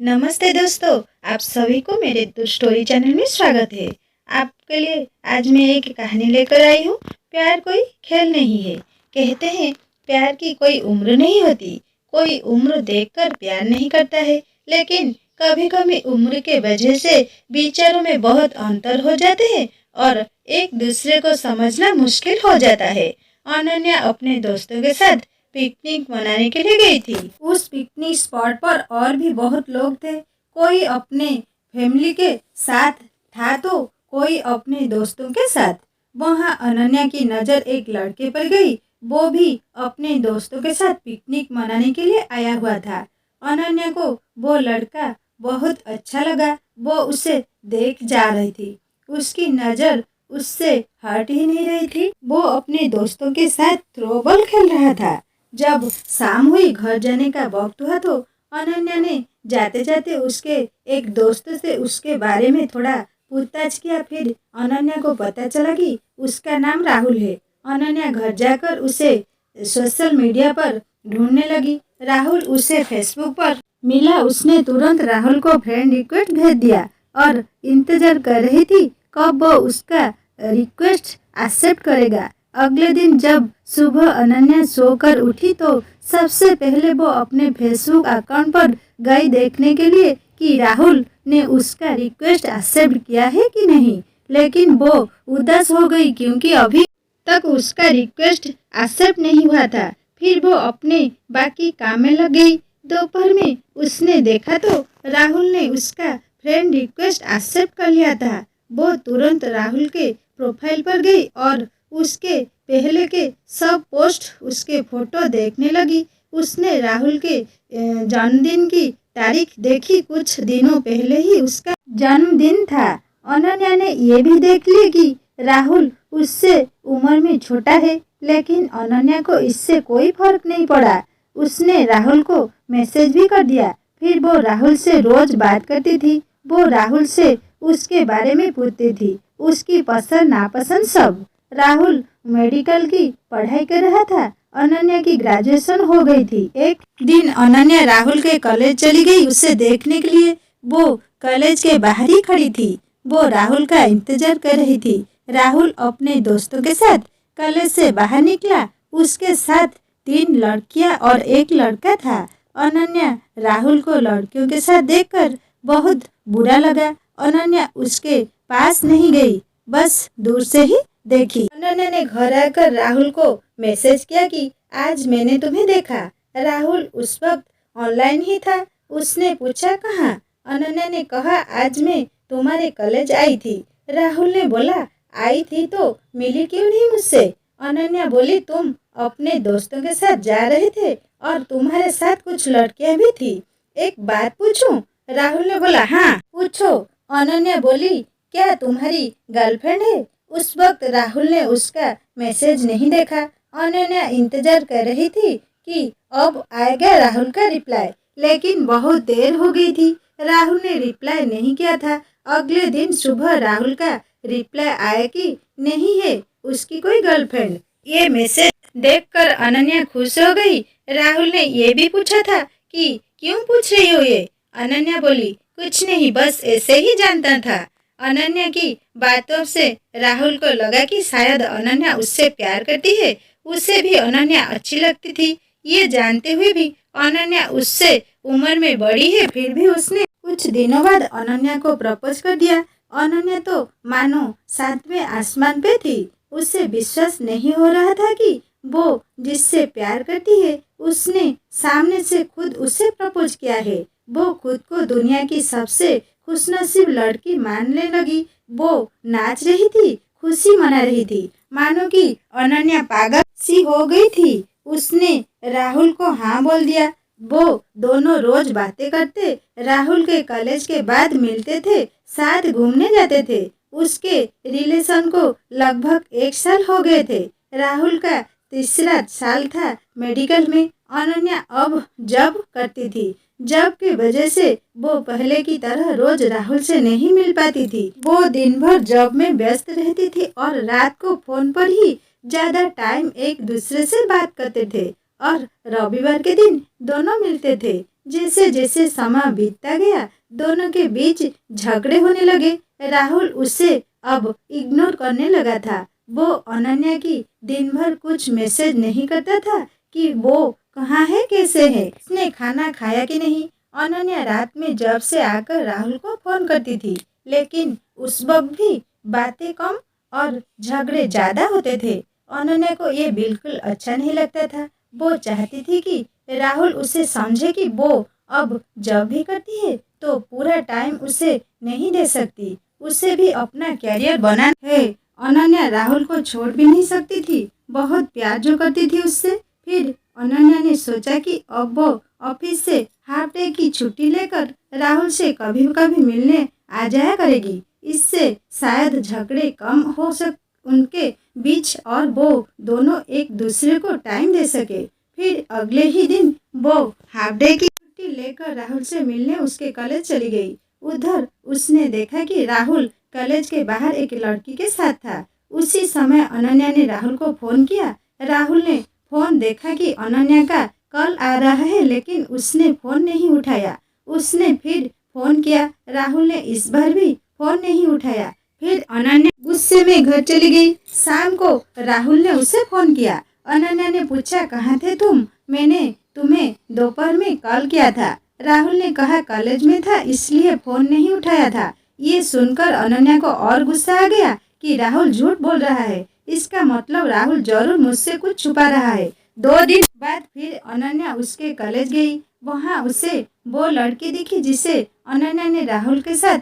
नमस्ते दोस्तों, आप सभी को मेरे स्टोरी चैनल में स्वागत है। आपके लिए आज मैं एक कहानी लेकर आई हूँ। प्यार कोई खेल नहीं है। कहते हैं प्यार की कोई उम्र नहीं होती। कोई उम्र देखकर प्यार नहीं करता है, लेकिन कभी कभी उम्र के वजह से विचारों में बहुत अंतर हो जाते हैं और एक दूसरे को समझना मुश्किल हो जाता है। अनन्या अपने दोस्तों के साथ पिकनिक मनाने के लिए गई थी। उस पिकनिक स्पॉट पर और भी बहुत लोग थे। कोई अपने फैमिली के साथ था तो कोई अपने दोस्तों के साथ। वहाँ अनन्या की नज़र एक लड़के पर गई। वो भी अपने दोस्तों के साथ पिकनिक मनाने के लिए आया हुआ था। अनन्या को वो लड़का बहुत अच्छा लगा। वो उसे देख जा रही थी। उसकी नज़र उससे हट ही नहीं रही थी। वो अपने दोस्तों के साथ थ्रोबॉल खेल रहा था। जब शाम हुई, घर जाने का वक्त हुआ तो अनन्या ने जाते जाते उसके एक दोस्त से उसके बारे में थोड़ा पूछताछ किया। फिर अनन्या को पता चला कि उसका नाम राहुल है। अनन्या घर जाकर उसे सोशल मीडिया पर ढूंढने लगी। राहुल उसे फेसबुक पर मिला। उसने तुरंत राहुल को फ्रेंड रिक्वेस्ट भेज दिया और इंतजार कर रही थी कब वो उसका रिक्वेस्ट एक्सेप्ट करेगा। अगले दिन जब सुबह अनन्या सोकर उठी तो सबसे पहले वो अपने फेसबुक अकाउंट पर गई देखने के लिए कि राहुल ने उसका रिक्वेस्ट एक्सेप्ट किया है कि नहीं। लेकिन वो उदास हो गई क्योंकि अभी तक उसका रिक्वेस्ट एक्सेप्ट नहीं हुआ था। फिर वो अपने बाकी काम में लग गई। दोपहर में उसने देखा तो राहुल ने उसका फ्रेंड रिक्वेस्ट एक्सेप्ट कर लिया था। वो तुरंत राहुल के प्रोफाइल पर गई और उसके पहले के सब पोस्ट, उसके फोटो देखने लगी। उसने राहुल के जन्मदिन की तारीख देखी। कुछ दिनों पहले ही उसका जन्मदिन था। अनन्या ने ये भी देख लिया कि राहुल उससे उम्र में छोटा है, लेकिन अनन्या को इससे कोई फर्क नहीं पड़ा। उसने राहुल को मैसेज भी कर दिया। फिर वो राहुल से रोज बात करती थी। वो राहुल से उसके बारे में पूछती थी, उसकी पसंद नापसंद सब। राहुल मेडिकल की पढ़ाई कर रहा था। अनन्या की ग्रेजुएशन हो गई थी। एक दिन अनन्या राहुल के कॉलेज चली गई उसे देखने के लिए। वो कॉलेज के बाहर ही खड़ी थी। वो राहुल का इंतजार कर रही थी। राहुल अपने दोस्तों के साथ कॉलेज से बाहर निकला। उसके साथ 3 लड़कियां और एक लड़का था। अनन्या राहुल को लड़कियों के साथ देखकर बहुत बुरा लगा। अनन्या उसके पास नहीं गई, बस दूर से ही देखी। अनन्या ने घर आकर राहुल को मैसेज किया कि आज मैंने तुम्हें देखा। राहुल उस वक्त ऑनलाइन ही था। उसने पूछा कहाँ। अनन्या ने कहा आज मैं तुम्हारे कॉलेज आई थी। राहुल ने बोला आई थी तो मिली क्यों नहीं मुझसे। अनन्या बोली तुम अपने दोस्तों के साथ जा रहे थे और तुम्हारे साथ कुछ लड़कियां भी थी। एक बात पूछूं। राहुल ने बोला हाँ पूछो। अनन्या बोली क्या तुम्हारी गर्लफ्रेंड है। उस वक्त राहुल ने उसका मैसेज नहीं देखा। अनन्या इंतजार कर रही थी कि अब आएगा राहुल का रिप्लाई, लेकिन बहुत देर हो गई थी। राहुल ने रिप्लाई नहीं किया था। अगले दिन सुबह राहुल का रिप्लाई आया कि नहीं है उसकी कोई गर्लफ्रेंड। ये मैसेज देखकर अनन्या खुश हो गई। राहुल ने ये भी पूछा था कि क्यों पूछ रही हो ये। अनन्या बोली कुछ नहीं, बस ऐसे ही जानता था। अनन्या की बातों से राहुल को लगा कि शायद अनन्या उससे प्यार करती है। उसे भी अनन्या अच्छी लगती थी। ये जानते हुए भी अनन्या उससे उम्र में बड़ी है, फिर भी उसने कुछ दिनों बाद अनन्या को प्रपोज कर दिया। अनन्या तो मानो 7वें आसमान पे थी। उसे विश्वास नहीं हो रहा था कि वो जिससे प्यार करती है उसने सामने से खुद उसे प्रपोज किया है। वो खुद को दुनिया की सबसे खुशनसीब लड़की मानने लगी। वो नाच रही थी, खुशी मना रही थी, मानो कि अनन्या पागल सी हो गई थी। उसने राहुल को हाँ बोल दिया। वो दोनों रोज बातें करते। राहुल के कॉलेज के बाद मिलते थे, साथ घूमने जाते थे। उसके रिलेशन को लगभग 1 साल हो गए थे। राहुल का 3रा साल था मेडिकल में। अनन्या अब जॉब करती थी। जॉब की वजह से वो पहले की तरह रोज राहुल से नहीं मिल पाती थी। वो दिन भर जॉब में व्यस्त रहती थी और रात को फोन पर ही ज्यादा टाइम एक दूसरे से बात करते थे और रविवार के दिन दोनों मिलते थे। जैसे जैसे समय बीतता गया दोनों के बीच झगड़े होने लगे। राहुल उसे अब इग्नोर करने लगा था। वो अनन्या की दिन भर कुछ मैसेज नहीं करता था कि वो कहाँ है, कैसे है, उसने खाना खाया कि नहीं। अनन्या रात में जब से आकर राहुल को फोन करती थी, लेकिन उस वक्त भी बातें कम और झगड़े ज्यादा होते थे। अनन्या को ये बिल्कुल अच्छा नहीं लगता था। वो चाहती थी कि राहुल उसे समझे कि वो अब जब भी करती है तो पूरा टाइम उसे नहीं दे सकती, उसे भी अपना कैरियर बनाना है। अनन्या राहुल को छोड़ भी नहीं सकती थी, बहुत प्यार जो करती थी उससे। फिर अनन्या ने सोचा कि अब वो ऑफिस से हाफ डे की छुट्टी लेकर राहुल से कभी कभी मिलने आ जाया करेगी। इससे शायद झगड़े कम हो उनके बीच और वो दोनों एक दूसरे को टाइम दे सके। फिर अगले ही दिन वो हाफ डे की छुट्टी लेकर राहुल से मिलने उसके कॉलेज चली गई। उधर उसने देखा कि राहुल कॉलेज के बाहर एक लड़की के साथ था। उसी समय अनन्या ने राहुल को फोन किया। राहुल ने फोन देखा कि अनन्या का कॉल आ रहा है, लेकिन उसने फोन नहीं उठाया। उसने फिर फोन किया, राहुल ने इस बार भी फोन नहीं उठाया। फिर अनन्या गुस्से में घर चली गई। शाम को राहुल ने उसे फोन किया। अनन्या ने पूछा, कहाँ थे तुम? मैंने तुम्हें दोपहर में कॉल किया था। राहुल ने कहा कॉलेज में था इसलिए फोन नहीं उठाया था। ये सुनकर अनन्या को और गुस्सा आ गया कि राहुल झूठ बोल रहा है। इसका मतलब राहुल जरूर मुझसे कुछ छुपा रहा है। 2 दिन बाद फिर अनन्या उसके कॉलेज गई। वहाँ उसे वो लड़की दिखी जिसे अनन्या ने राहुल के साथ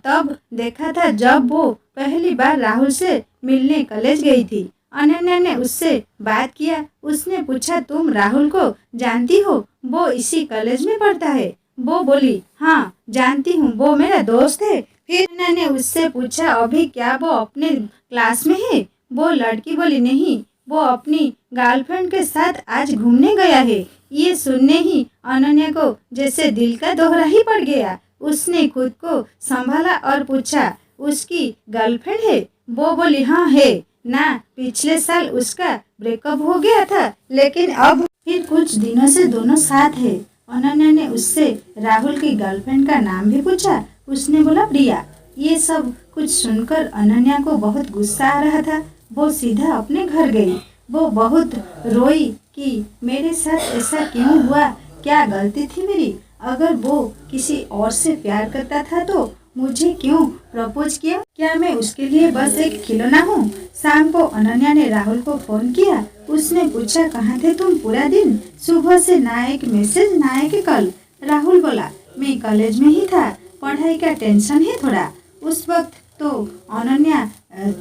तब देखा था जब वो पहली बार राहुल से मिलने कॉलेज गई थी। अनन्या ने उससे बात किया। उसने पूछा, तुम राहुल को जानती हो? वो इसी कॉलेज में पढ़ता है। वो बोली, हाँ जानती हूँ, वो मेरा दोस्त है। फिर अनन्या ने उससे पूछा, अभी क्या वो अपने क्लास में है? वो लड़की बोली, नहीं, वो अपनी गर्लफ्रेंड के साथ आज घूमने गया है। ये सुनने ही अनन्या को जैसे दिल का दोहरा ही पड़ गया। उसने खुद को संभाला और पूछा, उसकी गर्लफ्रेंड है? वो बोली, हाँ है ना, पिछले साल उसका ब्रेकअप हो गया था, लेकिन अब फिर कुछ दिनों से दोनों साथ है। अनन्या ने उससे राहुल की गर्लफ्रेंड का नाम भी पूछा। उसने बोला, प्रिया। ये सब कुछ सुनकर अनन्या को बहुत गुस्सा आ रहा था। वो सीधा अपने घर गई। वो बहुत रोई कि मेरे साथ ऐसा क्यों हुआ, क्या गलती थी मेरी? अगर वो किसी और से प्यार करता था तो मुझे क्यों प्रपोज किया? क्या मैं उसके लिए बस एक खिलौना हूँ? शाम को अनन्या ने राहुल को फोन किया। उसने पूछा, कहाँ थे तुम पूरा दिन? सुबह से ना एक मैसेज ना एक कॉल। राहुल बोला, मैं कॉलेज में ही था, पढ़ाई का टेंशन है थोड़ा। उस वक्त तो अनन्या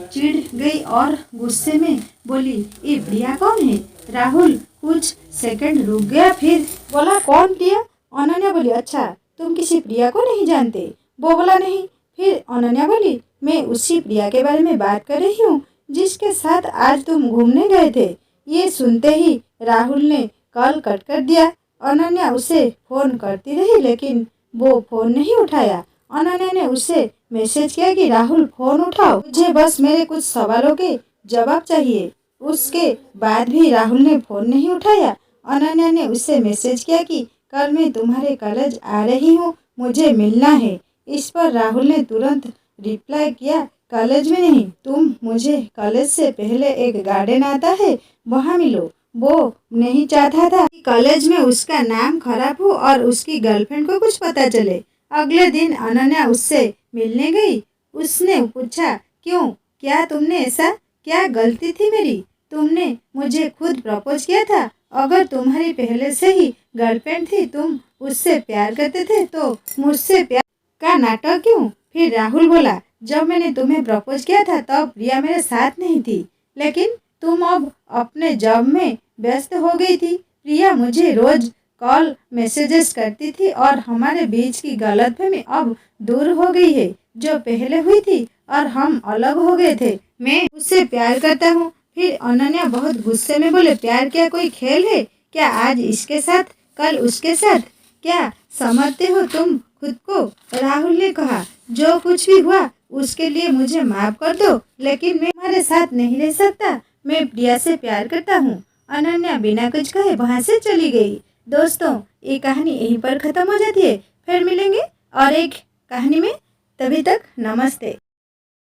चिढ़ गई और गुस्से में बोली, ये प्रिया कौन है? राहुल कुछ सेकंड रुक गया, फिर बोला, कौन प्रिया? अनन्या बोली, अच्छा तुम किसी प्रिया को नहीं जानते? वो बोला, नहीं। फिर अनन्या बोली, मैं उसी प्रिया के बारे में बात कर रही हूँ जिसके साथ आज तुम घूमने गए थे। ये सुनते ही राहुल ने कॉल कट कर दिया। अनन्या उसे फोन करती रही लेकिन वो फोन नहीं उठाया। अनन्या ने उसे मैसेज किया कि राहुल फोन उठाओ, मुझे बस मेरे कुछ सवालों के जवाब चाहिए। उसके बाद भी राहुल ने फोन नहीं उठाया। अनन्या ने उसे मैसेज किया कि कल मैं तुम्हारे कॉलेज आ रही हूँ, मुझे मिलना है। इस पर राहुल ने तुरंत रिप्लाई किया, कॉलेज में नहीं, तुम मुझे कॉलेज से पहले एक गार्डन आता है वहाँ मिलो। वो नहीं चाहता था कि कॉलेज में उसका नाम खराब हो और उसकी गर्लफ्रेंड को कुछ पता चले। अगले दिन अनन्या उससे मिलने गई। उसने पूछा, क्यों, क्या तुमने ऐसा, क्या गलती थी मेरी? तुमने मुझे खुद प्रपोज किया था। अगर तुम्हारी पहले से ही गर्लफ्रेंड थी, तुम उससे प्यार करते थे, तो मुझसे प्यार का नाटक क्यों? फिर राहुल बोला, जब मैंने तुम्हें प्रपोज किया था तब प्रिया मेरे साथ नहीं थी, लेकिन तुम अब अपने जॉब में व्यस्त हो गई थी। प्रिया मुझे रोज कॉल मैसेजेस करती थी और हमारे बीच की गलतफहमी अब दूर हो गई है। जो पहले हुई थी और हम अलग हो गए थे, मैं उससे प्यार करता हूँ। फिर अनन्या बहुत गुस्से में बोले, प्यार क्या कोई खेल है क्या? आज इसके साथ कल उसके साथ, क्या समझते हो तुम खुद को? राहुल ने कहा, जो कुछ भी हुआ उसके लिए मुझे माफ कर दो, लेकिन मैं तुम्हारे साथ नहीं रह सकता। मैं प्रिया से प्यार करता हूँ। अनन्या बिना कुछ कहे वहाँ से चली गई। दोस्तों ये कहानी यहीं पर ख़त्म हो जाती है, फिर मिलेंगे और एक कहानी में। तभी तक नमस्ते।